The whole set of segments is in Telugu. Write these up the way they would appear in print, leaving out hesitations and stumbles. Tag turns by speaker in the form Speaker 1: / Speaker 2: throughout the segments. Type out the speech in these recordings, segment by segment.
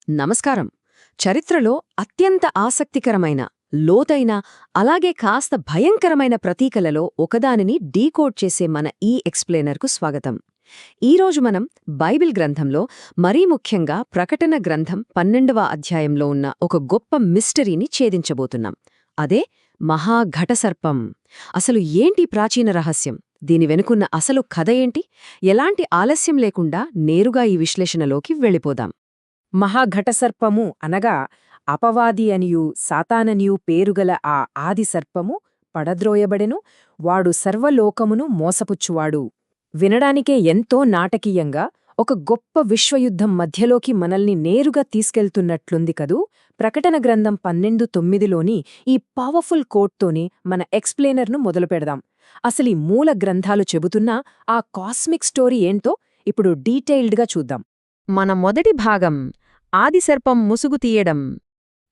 Speaker 1: నమస్కారం. చరిత్రలో అత్యంత ఆసక్తికరమైన, లోతైన, అలాగే కాస్త భయంకరమైన ప్రతీకలలో ఒకదానిని డీకోడ్ చేసే మన ఈ ఎక్స్ప్లెయినర్కు స్వాగతం. ఈరోజు మనం బైబిల్ గ్రంథంలో, మరీ ముఖ్యంగా ప్రకటన గ్రంథం 12వ అధ్యాయంలో ఉన్న ఒక గొప్ప మిస్టరీని ఛేదించబోతున్నాం. అదే మహాఘటసర్పం. అసలు ఏంటి ప్రాచీన రహస్యం? దీని వెనుకున్న అసలు కథ ఏంటి? ఎలాంటి ఆలస్యం లేకుండా నేరుగా ఈ విశ్లేషణలోకి వెళ్ళిపోదాం.
Speaker 2: మహాఘటసర్పము అనగా అపవాది అనియు సాతాననియు పేరుగల ఆ ఆది సర్పము పడద్రోయబడెను, వాడు సర్వలోకమును మోసపుచ్చువాడు. వినడానికే ఎంతో నాటకీయంగా ఒక గొప్ప విశ్వయుద్ధం మధ్యలోకి మనల్ని నేరుగా తీసుకెళ్తున్నట్లుంది కదూ. ప్రకటన గ్రంథం 12:9లోని ఈ పవర్ఫుల్ కోట్తోనే మన ఎక్స్ప్లెయినర్ను మొదలుపెడదాం. అసలీ మూల గ్రంథాలు చెబుతున్న ఆ కాస్మిక్ స్టోరీ ఏంటో ఇప్పుడు డీటెయిల్డ్గా చూద్దాం.
Speaker 1: మన మొదటి భాగం ఆదిసర్పం ముసుగు తీయడం.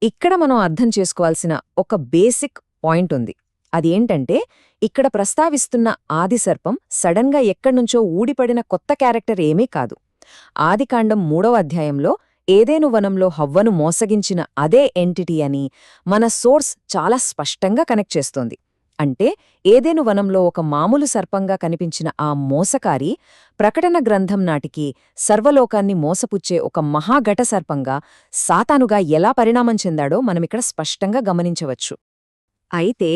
Speaker 2: ఇక్కడ మనం అర్థం చేసుకోవాల్సిన ఒక బేసిక్ పాయింట్ ఉంది. అది ఏంటంటే, ఇక్కడ ప్రస్తావిస్తున్న ఆదిసర్పం సడన్గా ఎక్కడ్నుంచో ఊడిపడిన కొత్త క్యారెక్టర్ ఏమీ కాదు. ఆదికాండం 3వ అధ్యాయంలో ఏదేను వనంలో హవ్వను మోసగించిన అదే ఎంటిటీ అని మన సోర్స్ చాలా స్పష్టంగా కనెక్ట్ చేస్తోంది. అంటే ఏదేను వనంలో ఒక మామూలు సర్పంగా కనిపించిన ఆ మోసకారి ప్రకటన గ్రంథం నాటికి సర్వలోకాన్ని మోసపుచ్చే ఒక మహాఘట సర్పంగా, సాతానుగా ఎలా పరిణామం చెందాడో మనమిక్కడ స్పష్టంగా గమనించవచ్చు.
Speaker 1: అయితే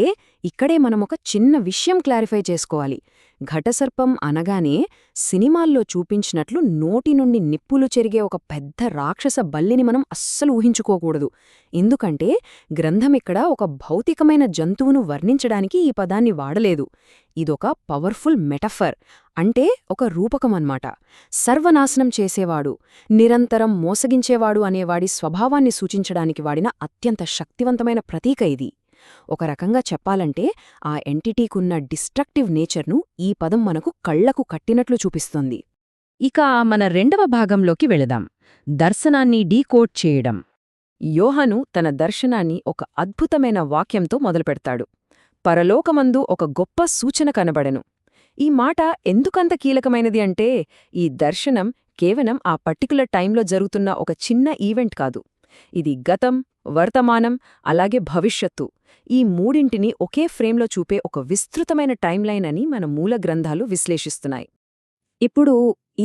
Speaker 1: ఇక్కడే మనమొక చిన్న విషయం క్లారిఫై చేసుకోవాలి. ఘటసర్పం అనగానే సినిమాల్లో చూపించినట్లు నోటి నుండి నిప్పులు చెరిగే ఒక పెద్ద రాక్షస బల్లిని మనం అస్సలు ఊహించుకోకూడదు. ఎందుకంటే గ్రంథమిక్కడ ఒక భౌతికమైన జంతువును వర్ణించడానికి ఈ పదాన్ని వాడలేదు. ఇదొక పవర్ఫుల్ మెటఫర్, అంటే ఒక రూపకమన్మాట. సర్వనాశనం చేసేవాడు, నిరంతరం మోసగించేవాడు అనేవాడి స్వభావాన్ని సూచించడానికి వాడిన అత్యంత శక్తివంతమైన ప్రతీక ఇది. ఒక రకంగా చెప్పాలంటే ఆ ఎంటిటీకున్న డిస్ట్రక్టివ్ నేచర్ను ఈ పదం మనకు కళ్లకు కట్టినట్లు చూపిస్తుంది.
Speaker 2: ఇక మన రెండవ భాగంలోకి వెళదాం. దర్శనాన్ని డీకోడ్ చేయడం. యోహాను తన దర్శనాన్ని ఒక అద్భుతమైన వాక్యంతో మొదలుపెడతాడు. పరలోకమందు ఒక గొప్ప సూచన కనబడెను. ఈ మాట ఎందుకంత కీలకమైనది అంటే, ఈ దర్శనం కేవలం ఆ పర్టికులర్ టైంలో జరుగుతున్న ఒక చిన్న ఈవెంట్ కాదు. ఇది గతం, వర్తమానం, అలాగే భవిష్యత్తు, ఈ మూడింటిని ఒకే ఫ్రేమ్లో చూపే ఒక విస్తృతమైన టైంలైన్ అని మన మూల గ్రంథాలు విశ్లేషిస్తున్నాయి.
Speaker 1: ఇప్పుడు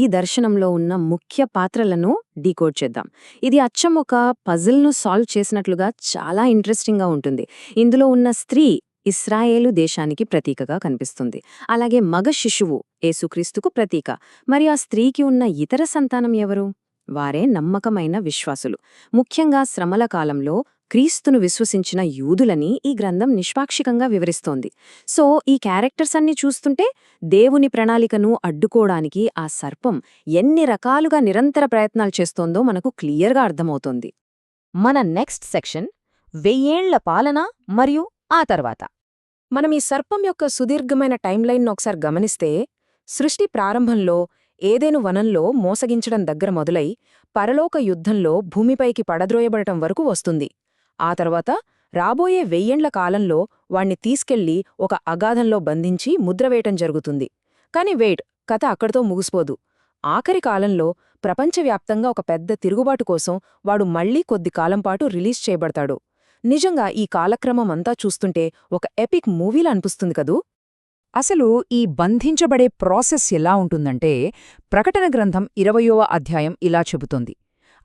Speaker 1: ఈ దర్శనంలో ఉన్న ముఖ్య పాత్రలను డీకోడ్ చేద్దాం. ఇది అచ్చం ఒక పజిల్ను సాల్వ్ చేసినట్లుగా చాలా ఇంట్రెస్టింగ్గా ఉంటుంది. ఇందులో ఉన్న స్త్రీ ఇశ్రాయేలు దేశానికి ప్రతీకగా కనిపిస్తుంది. అలాగే మగ శిశువు యేసుక్రీస్తుకు ప్రతీక. మరి ఆ స్త్రీకి ఉన్న ఇతర సంతానం ఎవరు? వారే నమ్మకమైన విశ్వాసులు. ముఖ్యంగా శ్రమల కాలంలో క్రీస్తును విశ్వసించిన యూదులని ఈ గ్రంథం నిష్పాక్షికంగా వివరిస్తోంది. సో ఈ క్యారెక్టర్స్ అన్ని చూస్తుంటే దేవుని ప్రణాళికను అడ్డుకోవడానికి ఆ సర్పం ఎన్ని రకాలుగా నిరంతర ప్రయత్నాలు చేస్తోందో మనకు క్లియర్గా అర్థమవుతోంది.
Speaker 2: మన నెక్స్ట్ సెక్షన్ 1000 ఏళ్ల పాలన మరియు ఆ తర్వాత. మనం ఈ సర్పం యొక్క సుదీర్ఘమైన టైంలైన్ను ఒకసారి గమనిస్తే, సృష్టి ప్రారంభంలో ఏదేను వనంలో మోసగించడం దగ్గర మొదలై పరలోక యుద్ధంలో భూమిపైకి పడద్రోయబడటం వరకు వస్తుంది. ఆ తర్వాత రాబోయే 1000 ఏళ్ల కాలంలో వాణ్ణి తీసుకెళ్లి ఒక అగాధంలో బంధించి ముద్రవేయటం జరుగుతుంది. కాని కథ అక్కడితో ముగిసిపోదు. ఆఖరి కాలంలో ప్రపంచవ్యాప్తంగా ఒక పెద్ద తిరుగుబాటు కోసం వాడు మళ్లీ కొద్ది కాలంపాటు రిలీజ్ చేయబడతాడు. నిజంగా ఈ కాలక్రమం అంతా చూస్తుంటే ఒక ఎపిక్ మూవీలా అనిపిస్తుంది కదూ.
Speaker 3: అసలు ఈ బంధించబడే ప్రాసెస్ ఎలా ఉంటుందంటే, ప్రకటన గ్రంథం 20వ అధ్యాయం ఇలా చెబుతోంది.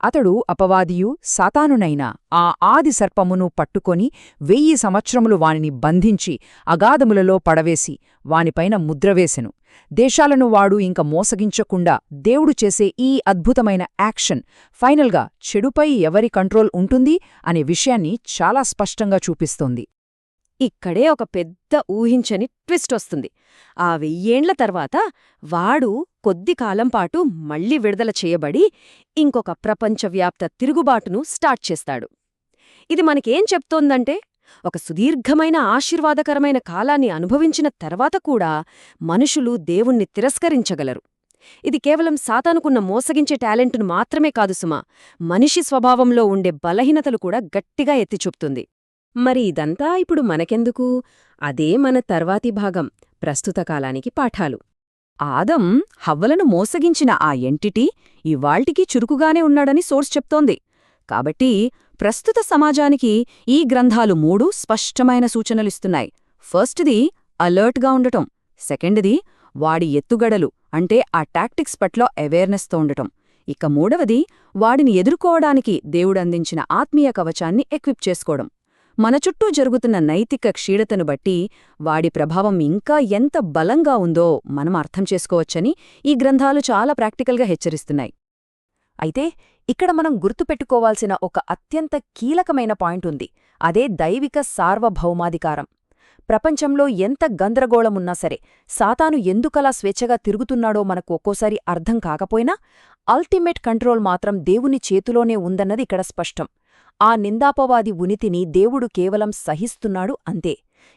Speaker 3: అతడు అపవాదియు సాతానునైన ఆ ఆది సర్పమును పట్టుకొని 1000 సంవత్సరములు వానిని బంధించి అగాధములలో పడవేసి వానిపైన ముద్రవేసెను. దేశాలను వాడు ఇంక మోసగించకుండా దేవుడు చేసే ఈ అద్భుతమైన యాక్షన్ ఫైనల్గా చెడుపై ఎవరి కంట్రోల్ ఉంటుంది అనే విషయాన్ని చాలా స్పష్టంగా చూపిస్తోంది.
Speaker 1: ఇక్కడే ఒక పెద్ద ఊహించని ట్విస్ట్ వస్తుంది. ఆ 1000 ఏళ్ల తర్వాత వాడు కొద్ది కాలంపాటు మళ్లీ విడుదల చేయబడి ఇంకొక ప్రపంచవ్యాప్త తిరుగుబాటును స్టార్ట్ చేస్తాడు. ఇది మనకేం చెప్తోందంటే, ఒక సుదీర్ఘమైన ఆశీర్వాదకరమైన కాలాన్ని అనుభవించిన తర్వాత కూడా మనుషులు దేవుణ్ణి తిరస్కరించగలరు. ఇది కేవలం సాతానుకున్న మోసగించే టాలెంటును మాత్రమే కాదు సుమా, మనిషి స్వభావంలో ఉండే బలహీనతలు కూడా గట్టిగా ఎత్తిచూపుతుంది. మరి ఇదంతా ఇప్పుడు మనకెందుకు? అదే మన తర్వాతి భాగం, ప్రస్తుత కాలానికి పాఠాలు.
Speaker 3: ఆదం హవ్వలను మోసగించిన ఆ ఎంటిటీ ఇవాళ్టికి చురుకుగానే ఉన్నాడని సోర్స్ చెప్తోంది.
Speaker 1: కాబట్టి ప్రస్తుత సమాజానికి ఈ గ్రంథాలు 3 స్పష్టమైన సూచనలిస్తున్నాయి. ఫస్ట్ది అలర్ట్గా ఉండటం, సెకండ్ది వాడి ఎత్తుగడలు అంటే ఆ టాక్టిక్స్ పట్ల అవేర్నెస్తో ఉండటం, ఇక మూడవది వాడిని ఎదుర్కోవడానికి దేవుడందించిన ఆత్మీయ కవచాన్ని ఎక్విప్ చేసుకోవడం. మన చుట్టూ జరుగుతున్న నైతిక క్షీణతను బట్టి వాడి ప్రభావం ఇంకా ఎంత బలంగా ఉందో మనం అర్థం చేసుకోవచ్చని ఈ గ్రంథాలు చాలా ప్రాక్టికల్గా హెచ్చరిస్తున్నాయి.
Speaker 2: అయితే ఇక్కడ మనం గుర్తుపెట్టుకోవాల్సిన ఒక అత్యంత కీలకమైన పాయింట్ ఉంది. అదే దైవిక సార్వభౌమాధికారం. ప్రపంచంలో ఎంత గందరగోళమున్నా సరే, సాతాను ఎందుకలా స్వేచ్ఛగా తిరుగుతున్నాడో మనకు ఒక్కోసారి అర్థం కాకపోయినా అల్టిమేట్ కంట్రోల్ మాత్రం దేవుని చేతిలోనే ఉందన్నది ఇక్కడ స్పష్టం. ఆ నిందాపవాది ఉనితిని దేవుడు కేవలం సహిస్తున్నాడు అంతే.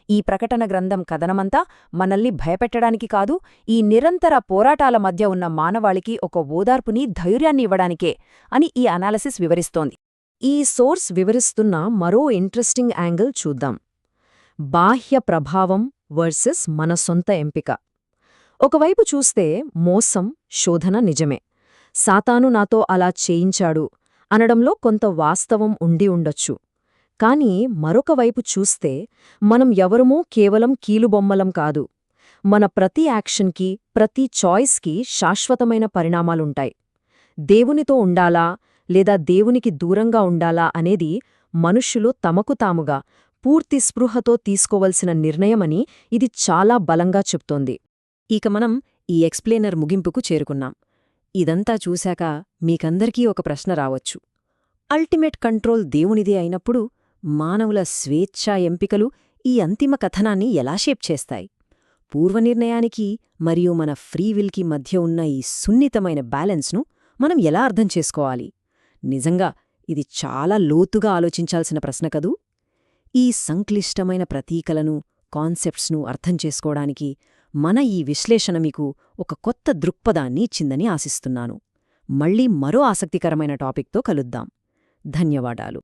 Speaker 2: ఈ ప్రకటన గ్రంథం కథనమంతా మనల్ని భయపెట్టడానికి కాదు, ఈ నిరంతర పోరాటాల మధ్య ఉన్న మానవాళికి ఒక ఓదార్పుని, ధైర్యాన్ని ఇవ్వడానికే అని ఈ అనాలిసిస్ వివరిస్తోంది.
Speaker 1: ఈ సోర్స్ వివరిస్తున్న మరో ఇంట్రెస్టింగ్ యాంగిల్ చూద్దాం. బాహ్య ప్రభావం వర్సెస్ మన సొంత ఎంపిక. ఒకవైపు చూస్తే మోసం, శోధన నిజమే. సాతాను నాతో అలా చేయించాడు అనడంలో కొంత వాస్తవం ఉండి ఉండొచ్చు. కాని మరొక వైపు చూస్తే మనం ఎవరమూ కేవలం కీలుబొమ్మలం కాదు. మన ప్రతి యాక్షన్కి, ప్రతి చాయిస్కి శాశ్వతమైన పరిణామాలుంటాయి. దేవునితో ఉండాలా లేదా దేవునికి దూరంగా ఉండాలా అనేది మనుష్యులు తమకు తాముగా పూర్తి స్పృహతో తీసుకోవలసిన నిర్ణయమని ఇది చాలా బలంగా చెప్తోంది.
Speaker 2: ఇక మనం ఈ ఎక్స్ప్లెయినర్ ముగింపుకు చేరుకున్నాం. ఇదంతా చూశాక మీకందరికీ ఒక ప్రశ్న రావచ్చు. అల్టిమేట్ కంట్రోల్ దేవునిదే అయినప్పుడు మానవుల స్వేచ్ఛా ఎంపికలు ఈ అంతిమ కథనాన్ని ఎలా షేప్ చేస్తాయి? పూర్వనిర్ణయానికి మరియు మన ఫ్రీవిల్కి మధ్య ఉన్న ఈ సున్నితమైన బ్యాలెన్స్ను మనం ఎలా అర్థం చేసుకోవాలి? నిజంగా ఇది చాలా లోతుగా ఆలోచించాల్సిన ప్రశ్న కదూ? ఈ సంక్లిష్టమైన ప్రతీకలను, కాన్సెప్ట్స్ను అర్థం చేసుకోవడానికి మన ఈ విశ్లేషణ మీకు ఒక కొత్త దృక్పథాన్ని ఇచ్చిందని ఆశిస్తున్నాను. మళ్ళీ మరో ఆసక్తికరమైన టాపిక్తో కలుద్దాం. ధన్యవాదాలు.